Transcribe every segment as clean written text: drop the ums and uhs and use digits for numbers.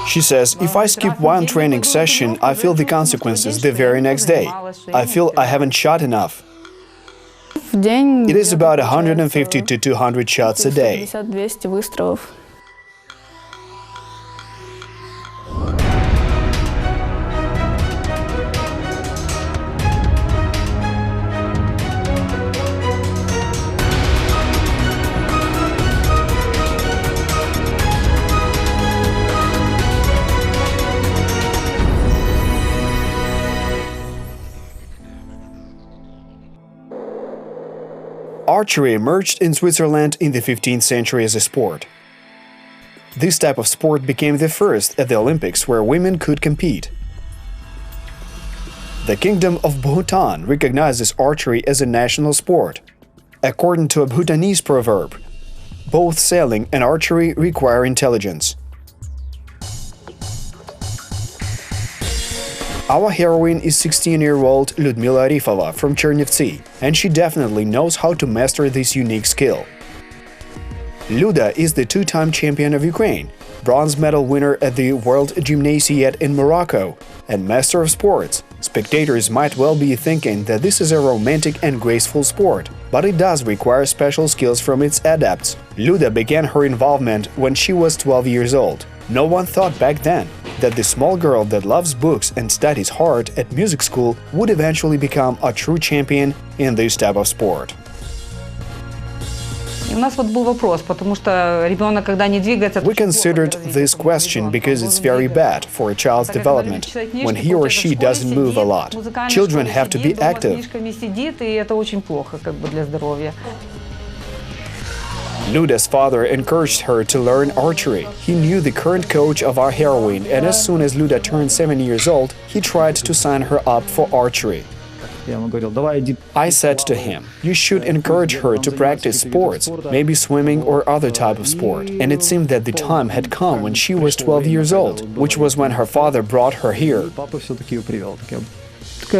She says, if I skip one training session, I feel the consequences the very next day. I feel I haven't shot enough. It is about 150 to 200 shots a day. Archery emerged in Switzerland in the 15th century as a sport. This type of sport became the first at the Olympics where women could compete. The Kingdom of Bhutan recognizes archery as a national sport. According to a Bhutanese proverb, both sailing and archery require intelligence. Our heroine is 16-year-old Liudmyla Aryfova from Chernivtsi, and she definitely knows how to master this unique skill. Liuda is the two-time champion of Ukraine, bronze medal winner at the World Gymnasiade in Morocco, and master of sports. Spectators might well be thinking that this is a romantic and graceful sport, but it does require special skills from its adepts. Liuda began her involvement when she was 12 years old. No one thought back then that the small girl that loves books and studies hard at music school would eventually become a true champion in this type of sport. We considered this question because it's very bad for a child's development when he or she doesn't move a lot. Children have to be active. Liuda's father encouraged her to learn archery. He knew the current coach of our heroine, and as soon as Liuda turned 7 years old, he tried to sign her up for archery. I said to him, you should encourage her to practice sports, maybe swimming or other type of sport. And it seemed that the time had come when she was 12 years old, which was when her father brought her here.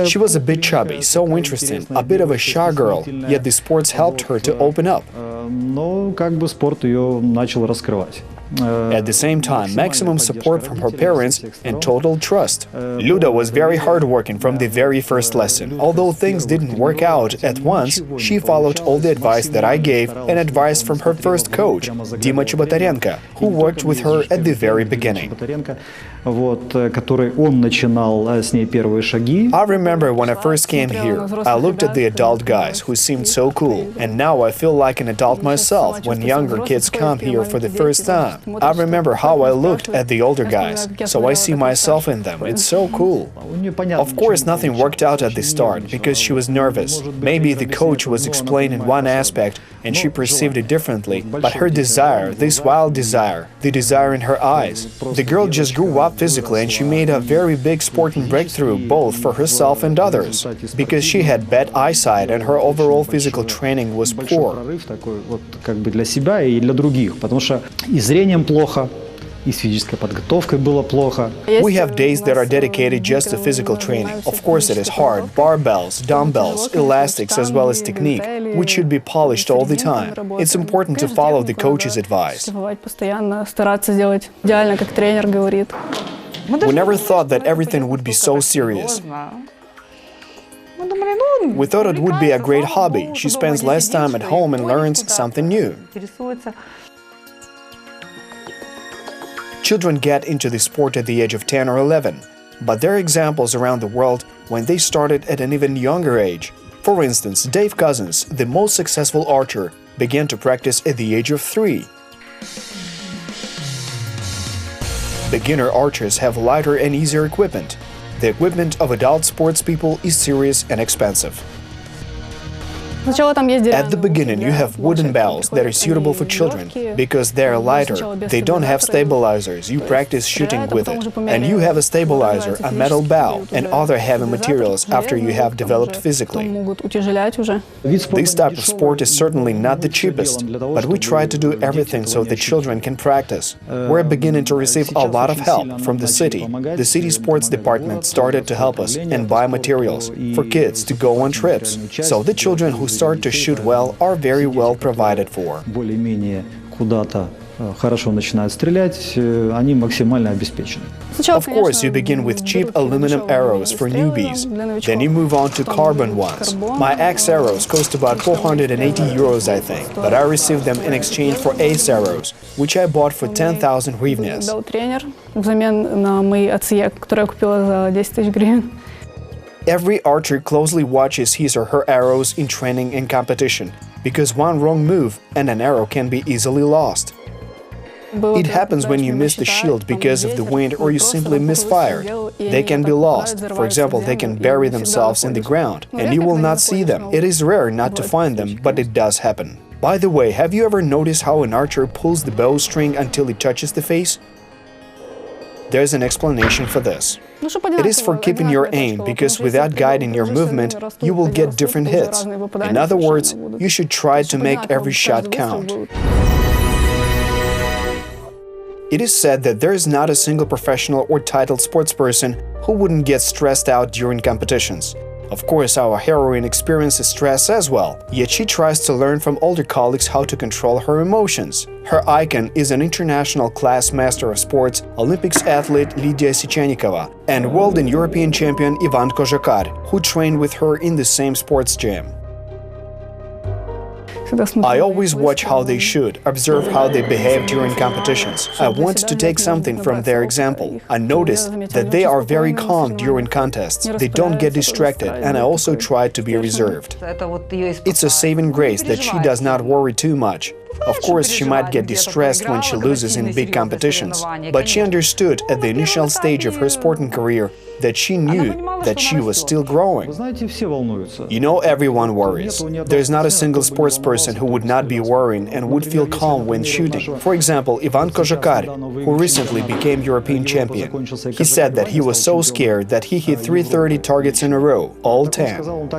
She was a bit chubby, so interesting, a bit of a shy girl, yet the sports helped her to open up. At the same time, maximum support from her parents and total trust. Liuda was very hardworking from the very first lesson. Although things didn't work out at once, she followed all the advice that I gave and advice from her first coach, Dima Chebotarenko, who worked with her at the very beginning. I remember when I first came here, I looked at the adult guys who seemed so cool, and now I feel like an adult myself when younger kids come here for the first time. I remember how I looked at the older guys, so I see myself in them. It's so cool. Of course, nothing worked out at the start because she was nervous. Maybe the coach was explaining one aspect and she perceived it differently, but her desire, this wild desire, the desire in her eyes. The girl just grew up physically and she made a very big sporting breakthrough both for herself and others, because she had bad eyesight and her overall physical training was poor. We have days that are dedicated just to physical training. Of course it is hard. Barbells, dumbbells, elastics as well as technique, which should be polished all the time. It's important to follow the coach's advice. We never thought that everything would be so serious. We thought it would be a great hobby. She spends less time at home and learns something new. Children get into the sport at the age of 10 or 11, but there are examples around the world when they started at an even younger age. For instance, Dave Cousins, the most successful archer, began to practice at the age of 3. Beginner archers have lighter and easier equipment. The equipment of adult sports people is serious and expensive. At the beginning, you have wooden bows that are suitable for children because they are lighter. They don't have stabilizers. You practice shooting with it. And you have a stabilizer, a metal bow, and other heavy materials after you have developed physically. This type of sport is certainly not the cheapest, but we try to do everything so the children can practice. We're beginning to receive a lot of help from the city. The city sports department started to help us and buy materials for kids to go on trips. So the children who start to shoot well are very well provided for. хорошо начинают стрелять, они максимально обеспечены. Of course, you begin with cheap aluminum arrows for newbies. Then you move on to carbon ones. My axe arrows cost about 480 euros, I think, but I received them in exchange for ace arrows, which I bought for 10,000 hryvnias. Every archer closely watches his or her arrows in training and competition, because one wrong move and an arrow can be easily lost. It happens when you miss the shield because of the wind or you simply misfired. They can be lost. For example, they can bury themselves in the ground, and you will not see them. It is rare not to find them, but it does happen. By the way, have you ever noticed how an archer pulls the bowstring until it touches the face? There's an explanation for this. It is for keeping your aim, because without guiding your movement, you will get different hits. In other words, you should try to make every shot count. It is said that there is not a single professional or titled sportsperson who wouldn't get stressed out during competitions. Of course, our heroine experiences stress as well, yet she tries to learn from older colleagues how to control her emotions. Her icon is an international class master of sports, Olympics athlete Liuda and world and European champion Ivan Kozhakar, who trained with her in the same sports gym. I always watch how they shoot, observe how they behave during competitions. I want to take something from their example. I noticed that they are very calm during contests, they don't get distracted, and I also try to be reserved. It's a saving grace that she does not worry too much. Of course, she might get distressed when she loses in big competitions, but she understood at the initial stage of her sporting career that she knew that she was still growing. You know, everyone worries. There's not a single sportsperson who would not be worrying and would feel calm when shooting. For example, Ivan Kozhakar, who recently became European champion, he said that he was so scared that he hit 330 targets in a row, all 10.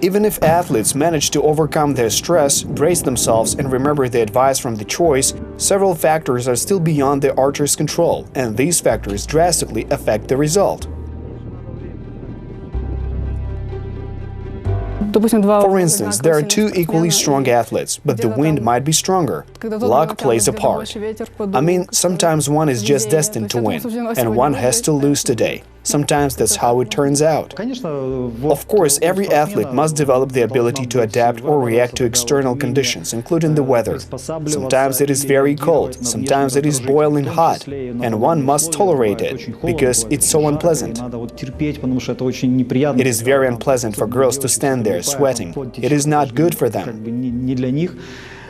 Even if athletes manage to overcome their stress, brace themselves and remember the advice from the choice, several factors are still beyond the archer's control, and these factors drastically affect the result. For instance, there are two equally strong athletes, but the wind might be stronger. Luck plays a part. I mean, sometimes one is just destined to win, and one has to lose today. Sometimes that's how it turns out. Of course, every athlete must develop the ability to adapt or react to external conditions, including the weather. Sometimes it is very cold, sometimes it is boiling hot, and one must tolerate it, because it's so unpleasant. It is very unpleasant for girls to stand there sweating. It is not good for them.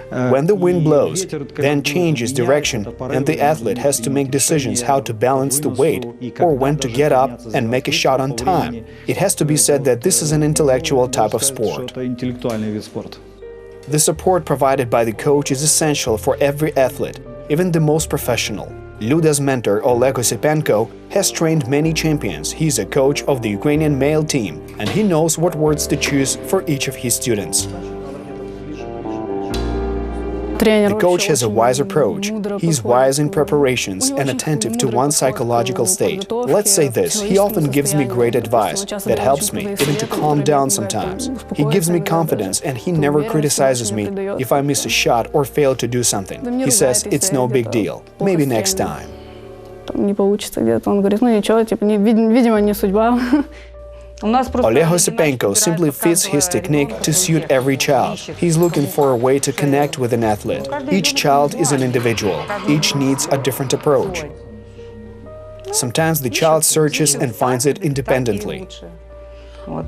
When the wind blows, then changes direction, and the athlete has to make decisions how to balance the weight or when to get up and make a shot on time. It has to be said that this is an intellectual type of sport. The support provided by the coach is essential for every athlete, even the most professional. Liuda's mentor, Oleg Osipenko, has trained many champions. He's a coach of the Ukrainian male team, and he knows what words to choose for each of his students. The coach has a wise approach. He's wise in preparations and attentive to one's psychological state. Let's say this, he often gives me great advice that helps me even to calm down sometimes. He gives me confidence and he never criticizes me if I miss a shot or fail to do something. He says it's no big deal, maybe next time. Oleg Osipenko simply fits his technique to suit every child. He's looking for a way to connect with an athlete. Each child is an individual. Each needs a different approach. Sometimes the child searches and finds it independently. When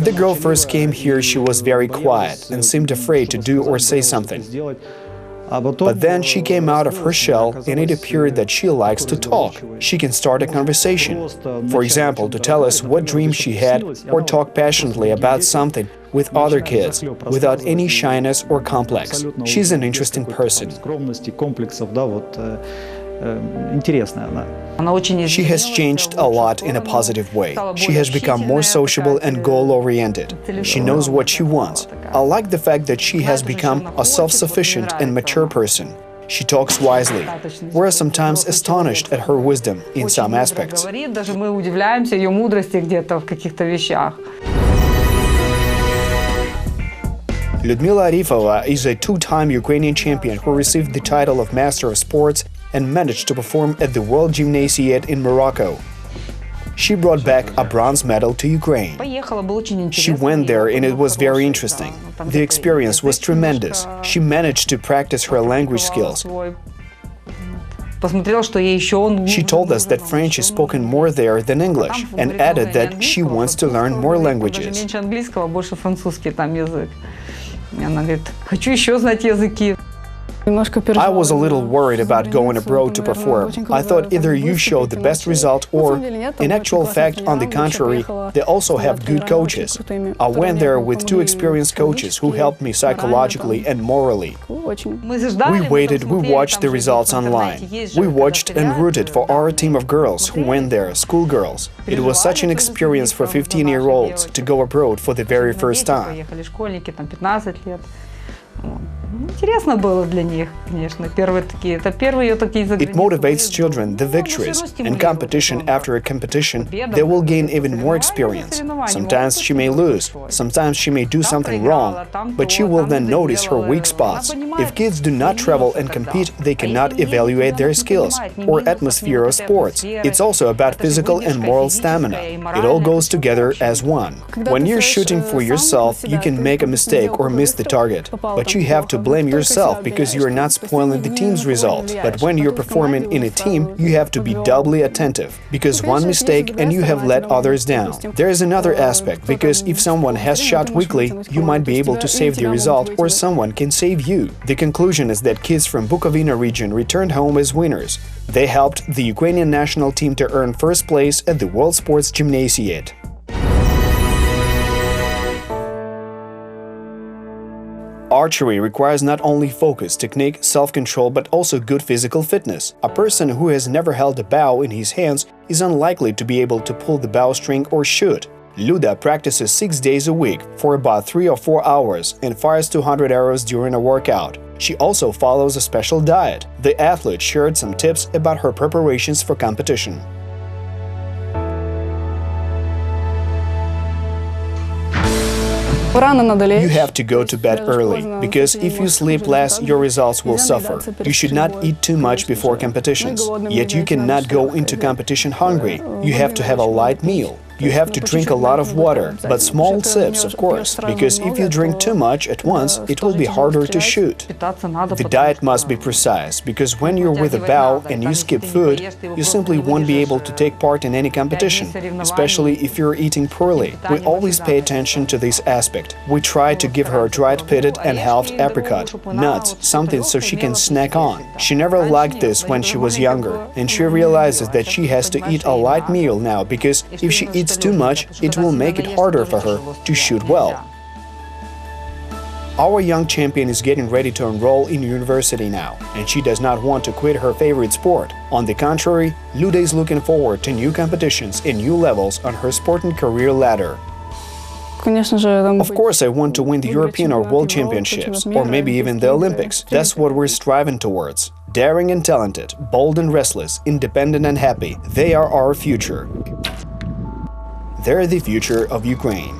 the girl first came here, she was very quiet and seemed afraid to do or say something. But then she came out of her shell, and it appeared that she likes to talk. She can start a conversation. For example, to tell us what dreams she had or talk passionately about something with other kids, without any shyness or complex. She's an interesting person. She has changed a lot in a positive way. She has become more sociable and goal-oriented. She knows what she wants. I like the fact that she has become a self-sufficient and mature person. She talks wisely. We're sometimes astonished at her wisdom in some aspects. Даже мы удивляемся ее мудрости где-то в каких-то вещах. Liudmyla Aryfova is a two-time Ukrainian champion who received the title of Master of Sports and managed to perform at the World Gymnasiade in Morocco. She brought back a bronze medal to Ukraine. She went there and it was very interesting. The experience was tremendous. She managed to practice her language skills. She told us that French is spoken more there than English and added that she wants to learn more languages. I was a little worried about going abroad to perform. I thought either you show the best result or, in actual fact, on the contrary, they also have good coaches. I went there with two experienced coaches who helped me psychologically and morally. We waited, we watched the results online. We watched and rooted for our team of girls who went there, schoolgirls. It was such an experience for 15-year-olds to go abroad for the very first time. It motivates children, the victories, and competition after a competition, they will gain even more experience. Sometimes she may lose, sometimes she may do something wrong, but she will then notice her weak spots. If kids do not travel and compete, they cannot evaluate their skills or atmosphere of sports. It's also about physical and moral stamina. It all goes together as one. When you're shooting for yourself, you can make a mistake or miss the target, but you have to blame yourself because you are not spoiling the team's result. But when you're performing in a team, you have to be doubly attentive, because one mistake and you have let others down. There is another aspect, because if someone has shot weakly, you might be able to save the result or someone can save you. The conclusion is that kids from Bukovina region returned home as winners. They helped the Ukrainian national team to earn first place at the World Sports Gymnasiade. Archery requires not only focus, technique, self-control, but also good physical fitness. A person who has never held a bow in his hands is unlikely to be able to pull the bowstring or shoot. Liuda practices 6 days a week for about 3 or 4 hours and fires 200 arrows during a workout. She also follows a special diet. The athlete shared some tips about her preparations for competition. You have to go to bed early, because if you sleep less, your results will suffer. You should not eat too much before competitions, yet you cannot go into competition hungry. You have to have a light meal. You have to drink a lot of water, but small sips, of course, because if you drink too much at once, it will be harder to shoot. The diet must be precise, because when you're with a bow and you skip food, you simply won't be able to take part in any competition, especially if you're eating poorly. We always pay attention to this aspect. We try to give her a dried pitted and halved apricot, nuts, something so she can snack on. She never liked this when she was younger, and she realizes that she has to eat a light meal now, because if she eats too much, it will make it harder for her to shoot well. Our young champion is getting ready to enroll in university now, and she does not want to quit her favorite sport. On the contrary, Liuda is looking forward to new competitions and new levels on her sport and career ladder. Of course, I want to win the European or World Championships, or maybe even the Olympics. That's what we're striving towards. Daring and talented, bold and restless, independent and happy, they are our future. They're the future of Ukraine.